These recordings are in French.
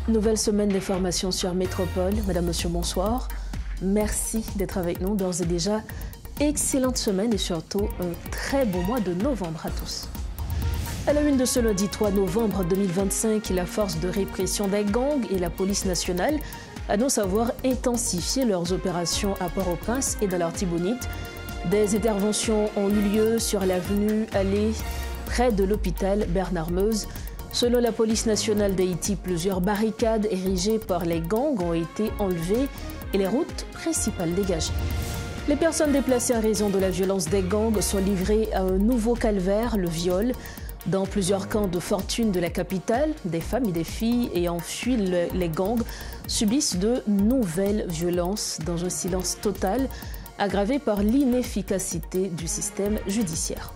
Nouvelle semaine d'information sur Métropole. Madame, monsieur, bonsoir. Merci d'être avec nous. D'ores et déjà, excellente semaine et surtout un très bon mois de novembre à tous. À la une de ce lundi 3 novembre 2025, la force de répression des gangs et la police nationale annoncent avoir intensifié leurs opérations à Port-au-Prince et dans l'Artibonite. Des interventions ont eu lieu sur l'avenue Allée, près de l'hôpital Bernard-Meuse. Selon la police nationale d'Haïti, plusieurs barricades érigées par les gangs ont été enlevées et les routes principales dégagées. Les personnes déplacées en raison de la violence des gangs sont livrées à un nouveau calvaire, le viol. Dans plusieurs camps de fortune de la capitale, des femmes et des filles ayant fui les gangs subissent de nouvelles violences dans un silence total, aggravé par l'inefficacité du système judiciaire.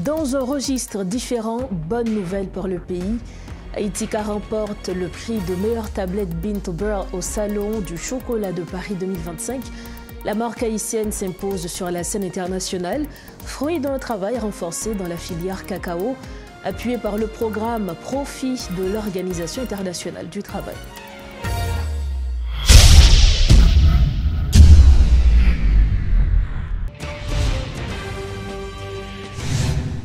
Dans un registre différent, bonne nouvelle pour le pays. Haïtika remporte le prix de meilleure tablette Bean to Bear au Salon du chocolat de Paris 2025. La marque haïtienne s'impose sur la scène internationale, fruit d'un travail renforcé dans la filière cacao, appuyé par le programme Profit de l'Organisation internationale du travail.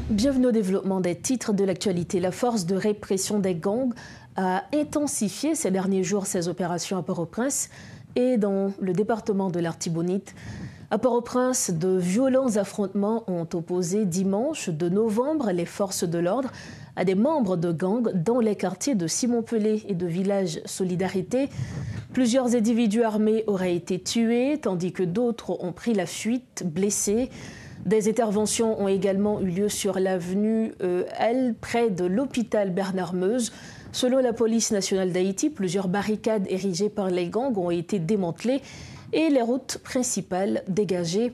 Bienvenue au développement des titres de l'actualité. La force de répression des gangs a intensifié ces derniers jours ses opérations à Port-au-Prince et dans le département de l'Artibonite. À Port-au-Prince, de violents affrontements ont opposé dimanche 2 novembre les forces de l'ordre à des membres de gangs dans les quartiers de Simon-Pelé et de Village Solidarité. Plusieurs individus armés auraient été tués, tandis que d'autres ont pris la fuite, blessés. Des interventions ont également eu lieu sur l'avenue L, près de l'hôpital Bernard-Meuse. Selon la police nationale d'Haïti, plusieurs barricades érigées par les gangs ont été démantelées et les routes principales dégagées.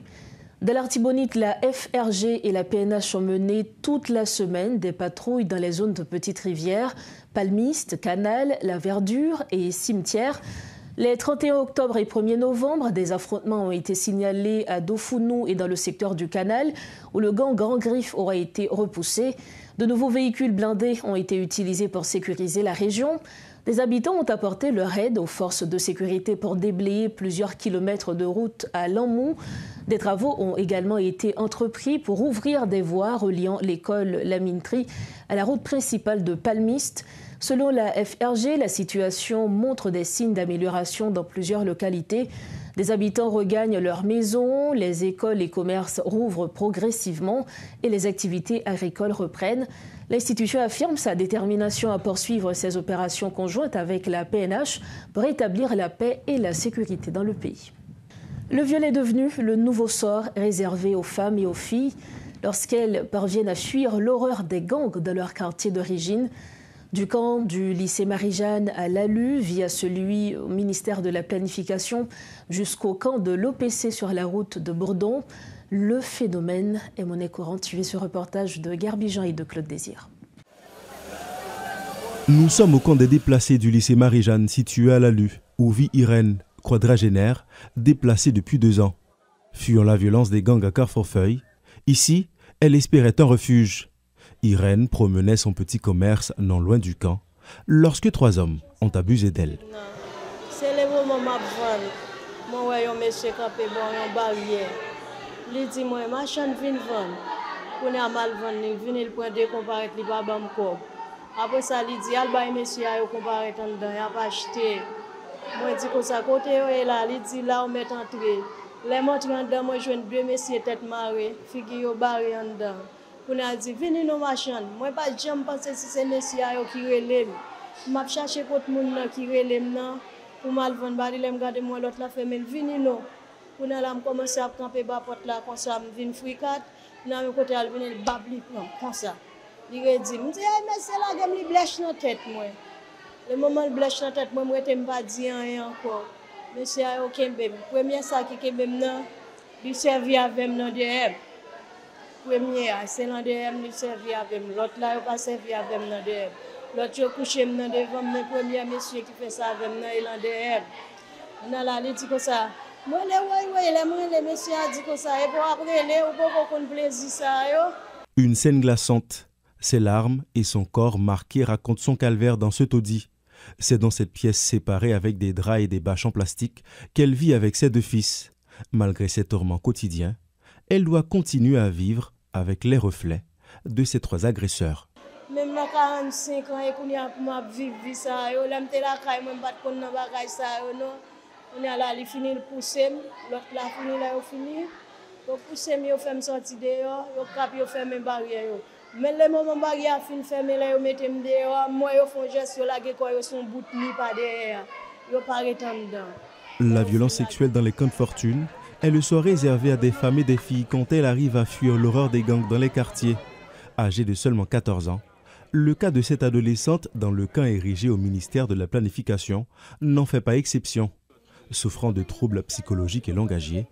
Dans l'Artibonite, la FRG et la PNH ont mené toute la semaine des patrouilles dans les zones de Petite Rivière, Palmiste, Canal, La Verdure et Cimetière. Les 31 octobre et 1er novembre, des affrontements ont été signalés à Dofounou et dans le secteur du Canal, où le gang Grand Griffe aurait été repoussé. De nouveaux véhicules blindés ont été utilisés pour sécuriser la région. Des habitants ont apporté leur aide aux forces de sécurité pour déblayer plusieurs kilomètres de route à Lambou. Des travaux ont également été entrepris pour ouvrir des voies reliant l'école La Minerie à la route principale de Palmiste. Selon la FRG, la situation montre des signes d'amélioration dans plusieurs localités. Des habitants regagnent leurs maisons, les écoles et commerces rouvrent progressivement et les activités agricoles reprennent. L'institution affirme sa détermination à poursuivre ses opérations conjointes avec la PNH pour rétablir la paix et la sécurité dans le pays. Le viol est devenu le nouveau sort réservé aux femmes et aux filles lorsqu'elles parviennent à fuir l'horreur des gangs dans leur quartier d'origine. Du camp du lycée Marie-Jeanne à l'ALU, via celui au ministère de la Planification, jusqu'au camp de l'OPC sur la route de Bourdon, le phénomène est monnaie courante. Suivez ce reportage de Gerbijan et de Claude Désir. Nous sommes au camp des déplacés du lycée Marie-Jeanne situé à l'ALU, où vit Irène, quadragénaire, déplacée depuis 2 ans. Fuyant la violence des gangs à Carrefourfeuille, ici, elle espérait un refuge. Irène promenait son petit commerce non loin du camp lorsque 3 hommes ont abusé d'elle. C'est le moment où je vois un monsieur campé dans une barrière. Il dit moi, ma chaîne vient vendre. Pour ne mal vendre, il vient le point de comparer les babam corps. Après ça, il dit al bay monsieur a comparer en dedans, il a pas acheté. Moi dit comme ça côté est là, il dit là on met entrer. Les montre en dedans, moi je joindre 2 messieurs tête marée, figure barré en dedans. On a dit, venez nos machines. Moi, pas de jamais penser si c'est monsieur qui relève. Je vais chercher d'autres gens qui relèvent pour mal vendre. Je vais regarder moi l'autre la ferme. Venez nous. On a commencé à camper bas porte là comme ça. Je viens fricat. Dans le côté, je viens babli comme ça. Il a dit, mais c'est là que je blèche dans la tête. Le moment où je blèche dans la tête, moi, je ne pas dire rien encore. Monsieur a aucun bébé. Le premier sac qui est bébé, il servi avec moi derrière. Premier, c'est l'un des il servi avec moi. L'autre là, il pas servi avec moi derrière. L'autre, il couché devant le premier monsieur qui fait ça avec moi, il est derrière. On a là, il dit comme ça. Moi, les messieurs a dit comme ça. Et pour après, il faut qu'on plaisir ça. Une scène glaçante. Ses larmes et son corps marqué racontent son calvaire dans ce taudis. C'est dans cette pièce séparée avec des draps et des bâches en plastique qu'elle vit avec ses deux fils. Malgré ses tourments quotidiens, elle doit continuer à vivre avec les reflets de ses trois agresseurs. Même à 45 ans, je vis ça. Je suis là, je on est là, il finit le pousser, l'autre là, fini là, il finit. Le pousser, il fait me sortir dehors, il cap, il fait mes barrières. Mais le moment barrière fin fermé là, il met me dehors, moi il font geste là que quoi, ils sont bout ni pas derrière. Il pas en dedans. La violence sexuelle dans les camps de fortune, elle soit réservée à des femmes et des filles quand elles arrivent à fuir l'horreur des gangs dans les quartiers. Âgée de seulement 14 ans, le cas de cette adolescente dans le camp érigé au ministère de la Planification n'en fait pas exception. Souffrant de troubles psychologiques et langagiers,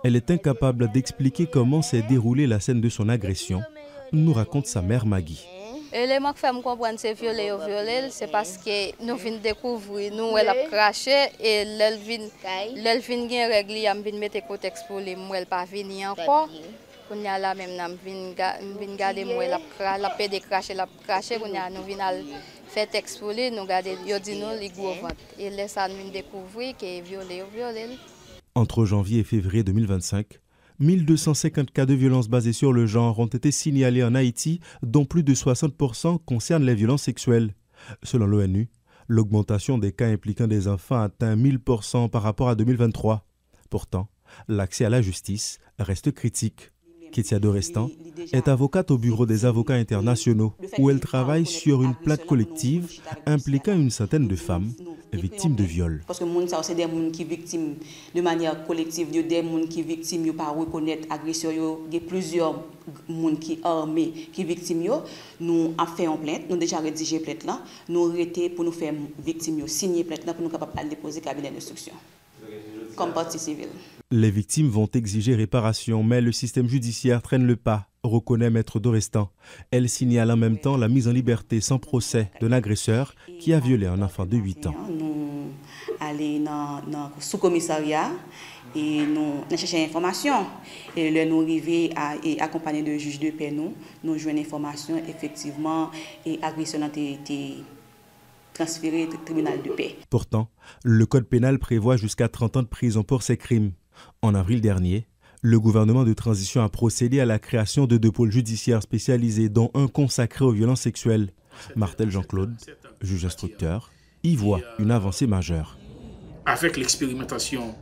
elle est incapable d'expliquer comment s'est déroulée la scène de son agression, nous raconte sa mère Maggie. L'élément qui fait me comprendre c'est violé, c'est parce que nous venons découvrir, nous elle a craché et l'elvin gain règle, elle vient mettre contexte pour les moi elle pas venir encore. Qu'on y a là même n'a vinn garder moi la paix de cracher qu'on y a nous vinn faire texte pour lui nous garder yo dit nous les gros ventre et laisse ça nous découvrir que violé. Entre janvier et février 2025, 1250 cas de violences basées sur le genre ont été signalés en Haïti, dont plus de 60% concernent les violences sexuelles. Selon l'ONU, l'augmentation des cas impliquant des enfants atteint 1000% par rapport à 2023. Pourtant, l'accès à la justice reste critique. Ketia Dorestan est avocate au bureau des avocats internationaux où elle travaille sur une plainte collective impliquant une centaine de femmes victimes de viol. Parce que les gens, c'est des gens qui sont victimes de manière collective, des gens qui sont victimes, ils ne peuvent pas reconnaître l'agresseur, il y a plusieurs gens qui sont armés, qui sont victimes. Nous avons fait une plainte, nous avons déjà rédigé la plainte, nous avons arrêté pour nous faire victimes, signer la plainte pour nous capables de déposer le cabinet d'instruction comme partie civile. Les victimes vont exiger réparation, mais le système judiciaire traîne le pas, reconnaît Maître Dorestan. Elle signale en même temps la mise en liberté sans procès d'un agresseur qui a violé un enfant de 8 ans. Nous allons dans le sous-commissariat et nous cherchons l'information. Et là, nous arrivons à accompagner le juge de paix. Nous jouons l'information, effectivement, et l'agresseur a été transféré au tribunal de paix. Pourtant, le code pénal prévoit jusqu'à 30 ans de prison pour ces crimes. En avril dernier, le gouvernement de transition a procédé à la création de 2 pôles judiciaires spécialisés, dont un consacré aux violences sexuelles. Martel Jean-Claude, juge instructeur, y voit une avancée majeure. Avec l'expérimentation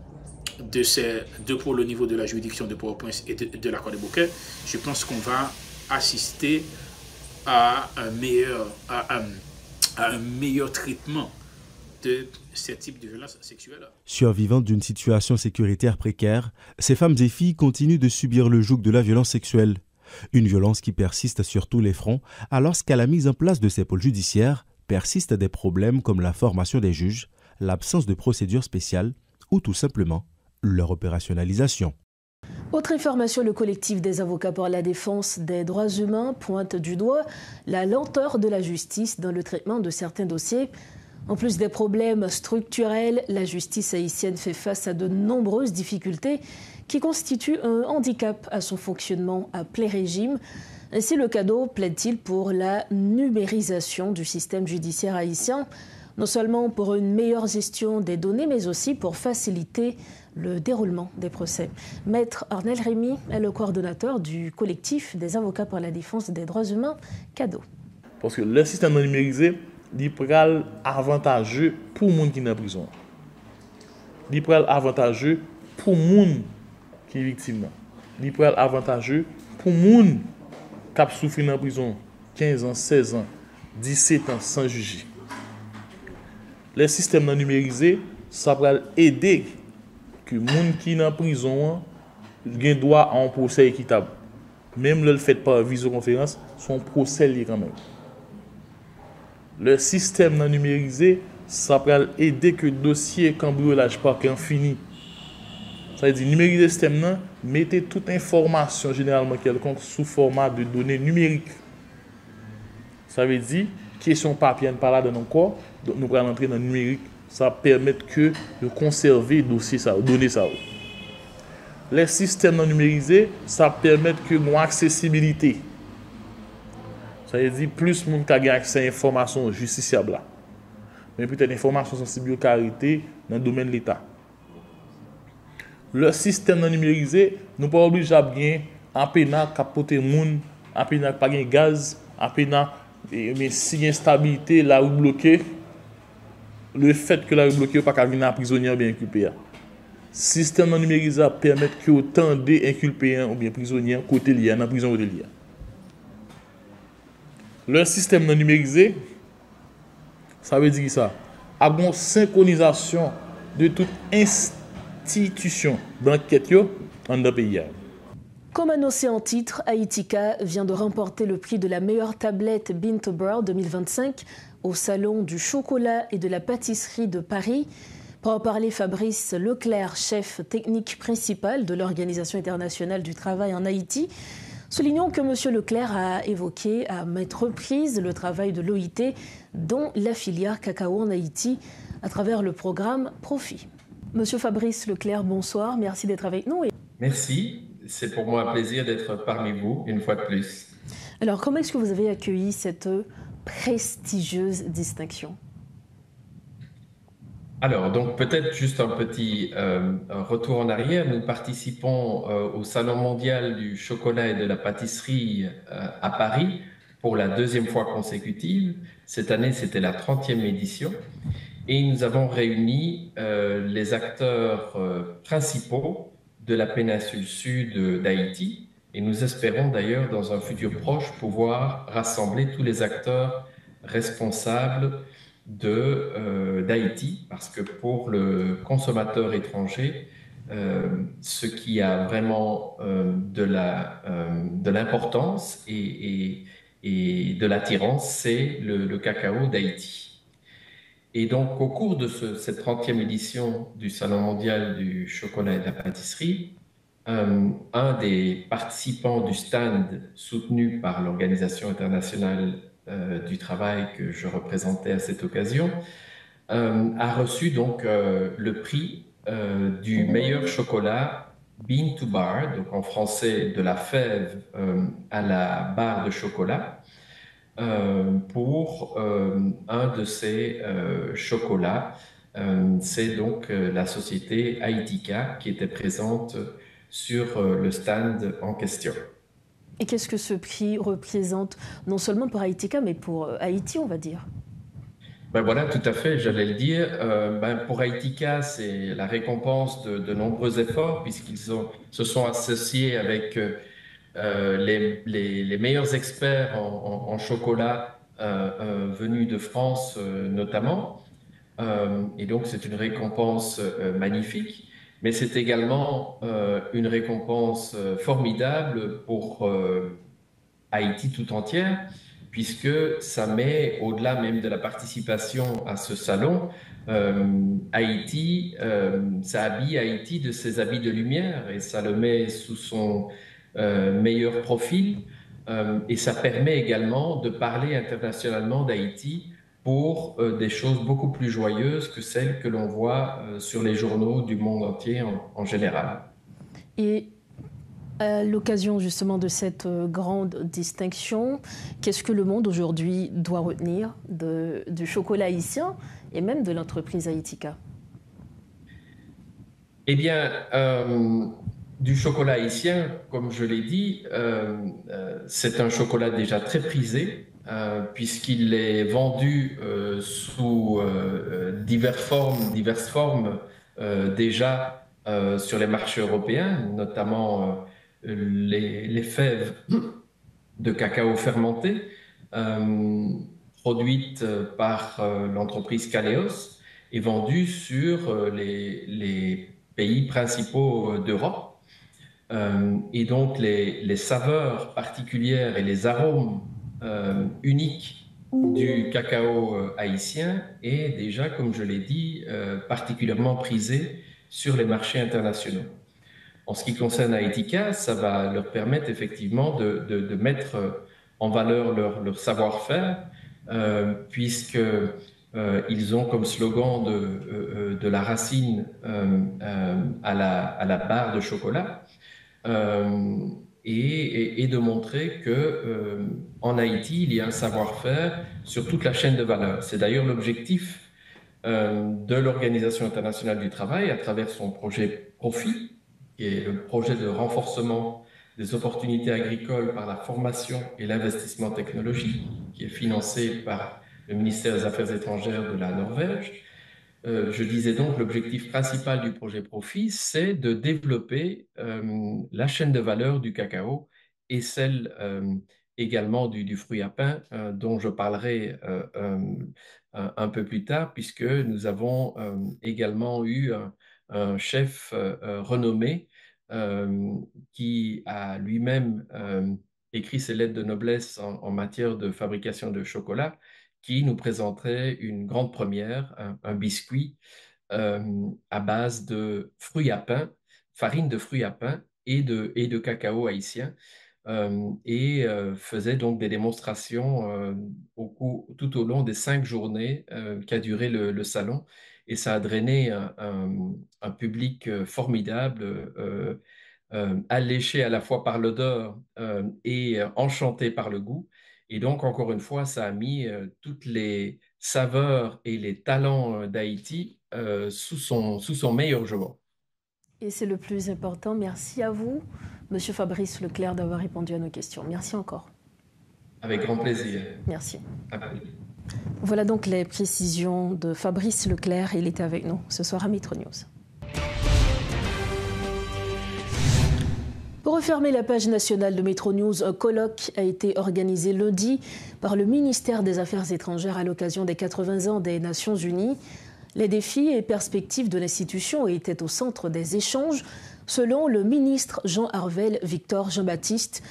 de ces 2 pôles au niveau de la juridiction de Port-au-Prince et de la Croix-des-Bouquets, je pense qu'on va assister à un meilleur traitement de ce type de violence sexuelle. Survivantes d'une situation sécuritaire précaire, ces femmes et filles continuent de subir le joug de la violence sexuelle. Une violence qui persiste sur tous les fronts, alors qu'à la mise en place de ces pôles judiciaires persistent des problèmes comme la formation des juges, l'absence de procédures spéciales ou tout simplement leur opérationnalisation. Autre information, le collectif des avocats pour la défense des droits humains pointe du doigt la lenteur de la justice dans le traitement de certains dossiers. En plus des problèmes structurels, la justice haïtienne fait face à de nombreuses difficultés qui constituent un handicap à son fonctionnement à plein régime. Ainsi, le cadeau plaide-t-il pour la numérisation du système judiciaire haïtien, non seulement pour une meilleure gestion des données, mais aussi pour faciliter le déroulement des procès. Maître Arnel Rémy est le coordonnateur du collectif des avocats pour la défense des droits humains, CADO. Parce que le système numérisé, il est avantageux pour les gens qui sont en prison. Il est avantageux pour les gens qui sont victimes. Il est avantageux pour les gens qui souffrent en prison 15 ans, 16 ans, 17 ans sans juger. Le système numérisé, ça va aider que les gens qui sont en prison aient droit à un procès équitable. Même le fait par visioconférence, son procès est quand même. Le système non numérisé, ça va aider que le dossier cambriolage pas infini. Ça veut dire numériser le système, mettez toute information généralement quelconque sous format de données numériques. Ça veut dire question papier n'est pas là dans nos corps, donc nous allons entrer dans le numérique. Ça permet de conserver le dossier, ça, données ça. Les systèmes non numérisés, ça permet que nous accessibilité. Ça veut dire plus de monde qui a accès à l'information justiciable là. mais peut-être information sensible carité dans le domaine de l'État. Le système non numérisé, nous pas obligé à bien en peine capoter moun, en peine pas gain gaz, en peine mais si il y a instabilité là où bloqué, le fait que la rue bloquée pas qu'à venir prisonnier bien inculpé. Système non numérisé permet que autant d'inculpés ou bien prisonniers côté lié dans prison côté lié. Le système non numérisé, ça veut dire ça, a une synchronisation de toute institution d'enquête dans le pays. Comme annoncé en titre, Haïtika vient de remporter le prix de la meilleure tablette Bean2Bar 2025 au Salon du chocolat et de la pâtisserie de Paris. Pour en parler, Fabrice Leclerc, chef technique principal de l'Organisation internationale du travail en Haïti. Soulignons que M. Leclerc a évoqué à maintes reprises le travail de l'OIT, dont la filière cacao en Haïti, à travers le programme Profit. M. Fabrice Leclerc, bonsoir, merci d'être avec nous. Merci, c'est pour moi un plaisir d'être parmi vous, une fois de plus. Alors, comment est-ce que vous avez accueilli cette prestigieuse distinction? Alors, donc peut-être juste un petit retour en arrière. Nous participons au Salon mondial du chocolat et de la pâtisserie à Paris pour la deuxième fois consécutive. Cette année, c'était la 30e édition. Et nous avons réuni les acteurs principaux de la péninsule sud d'Haïti. Et nous espérons d'ailleurs, dans un futur proche, pouvoir rassembler tous les acteurs responsables d'Haïti, parce que pour le consommateur étranger, ce qui a vraiment de l'importance et de l'attirance, c'est le cacao d'Haïti. Et donc, au cours de cette 30e édition du Salon mondial du chocolat et de la pâtisserie, un des participants du stand soutenu par l'Organisation internationale du travail que je représentais à cette occasion, a reçu donc le prix du meilleur chocolat Bean2Bar, donc en français de la fève à la barre de chocolat, pour un de ces chocolats. C'est donc la société Haïtika qui était présente sur le stand en question. Et qu'est-ce que ce prix représente, non seulement pour Haïtika, mais pour Haïti, on va dire? Ben voilà, tout à fait, j'allais le dire. Pour Haïtika, c'est la récompense de nombreux efforts, puisqu'ils se sont associés avec les meilleurs experts en chocolat venus de France notamment. Et donc, c'est une récompense magnifique. Mais c'est également une récompense formidable pour Haïti tout entière, puisque ça met, au-delà même de la participation à ce salon, Haïti, ça habille Haïti de ses habits de lumière et ça le met sous son meilleur profil. Et ça permet également de parler internationalement d'Haïti pour des choses beaucoup plus joyeuses que celles que l'on voit sur les journaux du monde entier en général. Et à l'occasion justement de cette grande distinction, qu'est-ce que le monde aujourd'hui doit retenir du chocolat haïtien et même de l'entreprise Haïtika? Eh bien, du chocolat haïtien, comme je l'ai dit, c'est un chocolat déjà très prisé, puisqu'il est vendu sous diverses formes déjà sur les marchés européens, notamment les fèves de cacao fermenté produites par l'entreprise Caléos et vendues sur les pays principaux d'Europe. Et donc les saveurs particulières et les arômes unique du cacao haïtien est déjà, comme je l'ai dit, particulièrement prisé sur les marchés internationaux. En ce qui concerne Haïtika, ça va leur permettre effectivement de mettre en valeur leur savoir-faire, puisque ils ont comme slogan de la racine à la barre de chocolat. Et de montrer que en Haïti, il y a un savoir-faire sur toute la chaîne de valeur. C'est d'ailleurs l'objectif de l'Organisation internationale du travail à travers son projet PROFI, qui est le projet de renforcement des opportunités agricoles par la formation et l'investissement technologique, qui est financé par le ministère des Affaires étrangères de la Norvège. Je disais donc, l'objectif principal du projet PROFI, c'est de développer la chaîne de valeur du cacao et celle également du fruit à pain, dont je parlerai un peu plus tard, puisque nous avons également eu un chef renommé qui a lui-même écrit ses lettres de noblesse en matière de fabrication de chocolat, qui nous présenterait une grande première, un biscuit à base de fruits à pain, farine de fruits à pain et de cacao haïtien, et faisait donc des démonstrations tout au long des 5 journées qu'a duré le salon. Et ça a drainé un public formidable, alléché à la fois par l'odeur et enchanté par le goût. Et donc, encore une fois, ça a mis toutes les saveurs et les talents d'Haïti sous son meilleur jour. Et c'est le plus important. Merci à vous, Monsieur Fabrice Leclerc, d'avoir répondu à nos questions. Merci encore. Avec grand plaisir. Merci. Voilà donc les précisions de Fabrice Leclerc. Il était avec nous ce soir à Metro News. Pour refermer la page nationale de Metro News, un colloque a été organisé lundi par le ministère des Affaires étrangères à l'occasion des 80 ans des Nations Unies. Les défis et perspectives de l'institution étaient au centre des échanges, selon le ministre Jean Harvel Victor Jean-Baptiste.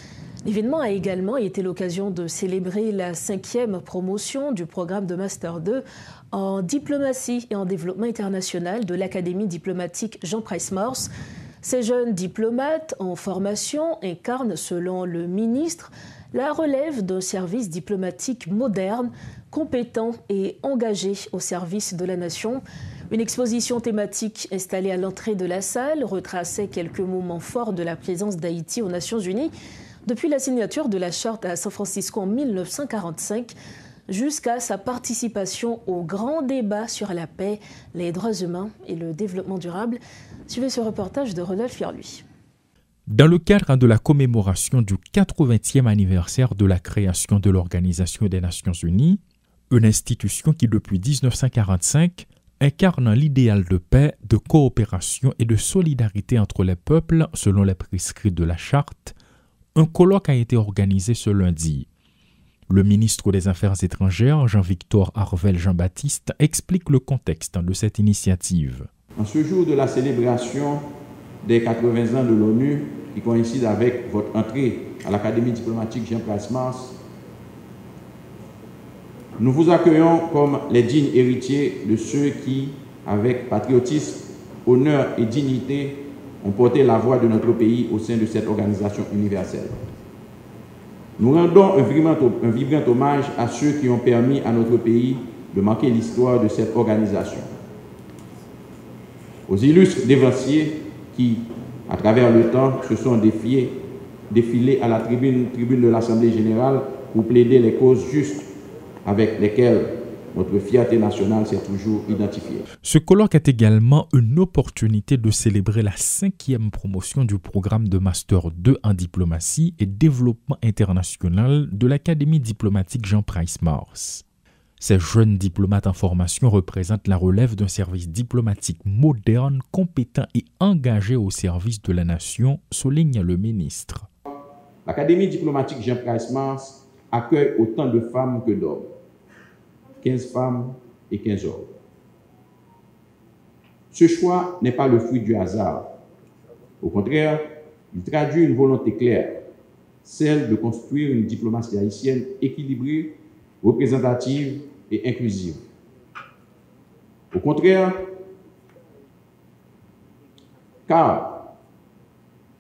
L'événement a également été l'occasion de célébrer la 5e promotion du programme de Master 2 en diplomatie et en développement international de l'Académie diplomatique Jean Price-Morse. Ces jeunes diplomates en formation incarnent, selon le ministre, la relève d'un service diplomatique moderne, compétent et engagé au service de la nation. Une exposition thématique installée à l'entrée de la salle retraçait quelques moments forts de la présence d'Haïti aux Nations Unies depuis la signature de la Charte à San Francisco en 1945 jusqu'à sa participation au grand débat sur la paix, les droits humains et le développement durable. Suivez ce reportage de Rodolphe Fierluy. Dans le cadre de la commémoration du 80e anniversaire de la création de l'Organisation des Nations Unies, une institution qui depuis 1945 incarne l'idéal de paix, de coopération et de solidarité entre les peuples selon les prescrits de la Charte, un colloque a été organisé ce lundi. Le ministre des Affaires étrangères, Jean-Victor Harvel Jean-Baptiste, explique le contexte de cette initiative. En ce jour de la célébration des 80 ans de l'ONU, qui coïncide avec votre entrée à l'Académie diplomatique Jean Price-Morse, nous vous accueillons comme les dignes héritiers de ceux qui, avec patriotisme, honneur et dignité, ont porté la voix de notre pays au sein de cette organisation universelle. Nous rendons un vibrant hommage à ceux qui ont permis à notre pays de marquer l'histoire de cette organisation. Aux illustres dévanciers qui, à travers le temps, se sont défilés à la tribune de l'Assemblée générale pour plaider les causes justes avec lesquelles notre fierté nationale s'est toujours identifiée. Ce colloque est également une opportunité de célébrer la 5e promotion du programme de Master 2 en diplomatie et développement international de l'Académie diplomatique Jean Price-Morse. Ces jeunes diplomates en formation représentent la relève d'un service diplomatique moderne, compétent et engagé au service de la nation, souligne le ministre. L'Académie diplomatique Jean Price-Morse accueille autant de femmes que d'hommes. 15 femmes et 15 hommes. Ce choix n'est pas le fruit du hasard. Au contraire, il traduit une volonté claire, celle de construire une diplomatie haïtienne équilibrée, représentative et inclusive. Au contraire, car,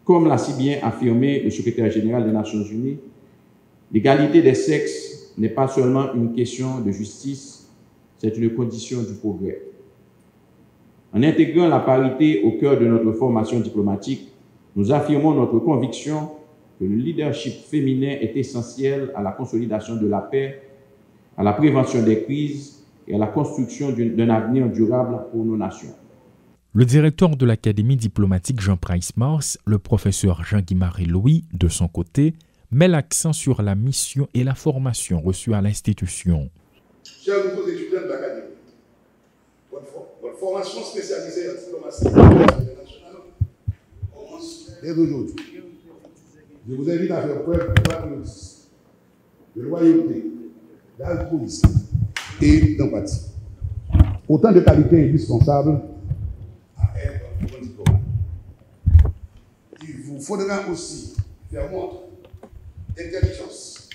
comme l'a si bien affirmé le secrétaire général des Nations Unies, l'égalité des sexes n'est pas seulement une question de justice, c'est une condition du progrès. En intégrant la parité au cœur de notre formation diplomatique, nous affirmons notre conviction que le leadership féminin est essentiel à la consolidation de la paix, à la prévention des crises et à la construction d'un avenir durable pour nos nations. Le directeur de l'Académie diplomatique Jean Price-Mars, le professeur Jean-Guy-Marie Louis, de son côté, met l'accent sur la mission et la formation reçue à l'institution. Chers nouveaux étudiants de l'Académie, votre formation spécialisée en diplomatie internationale commence dès aujourd'hui. Je vous invite à faire preuve de patriotisme, de loyauté, d'altruisme et d'empathie. Autant de qualités indispensables à être un bon diplomate. Il vous faudra aussi faire montre d'intelligence,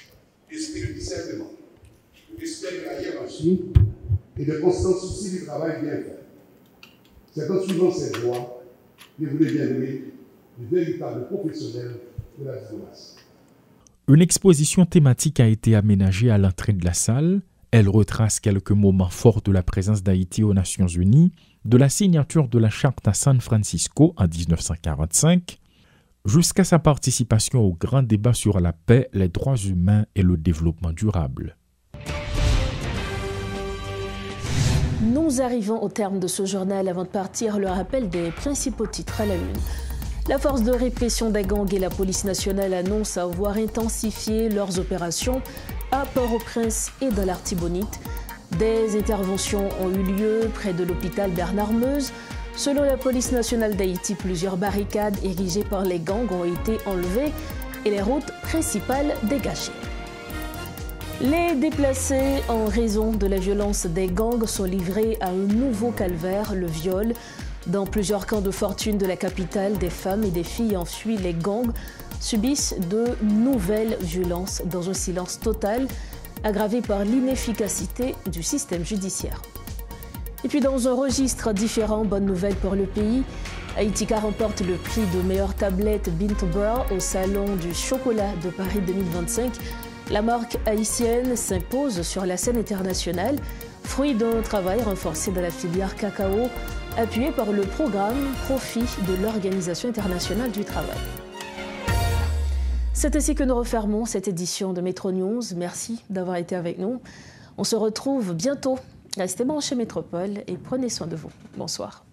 d'esprit de discernement, de respect de la hiérarchie et de constant souci du travail bien fait. C'est en suivant ces voies que vous deviendrez de véritables professionnels de la diplomatie. Une exposition thématique a été aménagée à l'entrée de la salle. Elle retrace quelques moments forts de la présence d'Haïti aux Nations Unies, de la signature de la Charte à San Francisco en 1945, jusqu'à sa participation au grand débat sur la paix, les droits humains et le développement durable. Nous arrivons au terme de ce journal. Avant de partir, le rappel des principaux titres à la une. La force de répression des gangs et la police nationale annoncent avoir intensifié leurs opérations à Port-au-Prince et dans l'Artibonite. Des interventions ont eu lieu près de l'hôpital Bernard-Meuse. Selon la police nationale d'Haïti, plusieurs barricades érigées par les gangs ont été enlevées et les routes principales dégagées. Les déplacés en raison de la violence des gangs sont livrés à un nouveau calvaire, le viol. Dans plusieurs camps de fortune de la capitale, des femmes et des filles en fuient les gangs subissent de nouvelles violences dans un silence total, aggravé par l'inefficacité du système judiciaire. Et puis dans un registre différent, bonne nouvelle pour le pays, Haïtika remporte le prix de meilleure tablette Bintobra au Salon du chocolat de Paris 2025. La marque haïtienne s'impose sur la scène internationale, fruit d'un travail renforcé dans la filière cacao, appuyé par le programme Profit de l'Organisation internationale du travail. C'est ainsi que nous refermons cette édition de Métro News. Merci d'avoir été avec nous. On se retrouve bientôt. Restez branchés Métropole et prenez soin de vous. Bonsoir.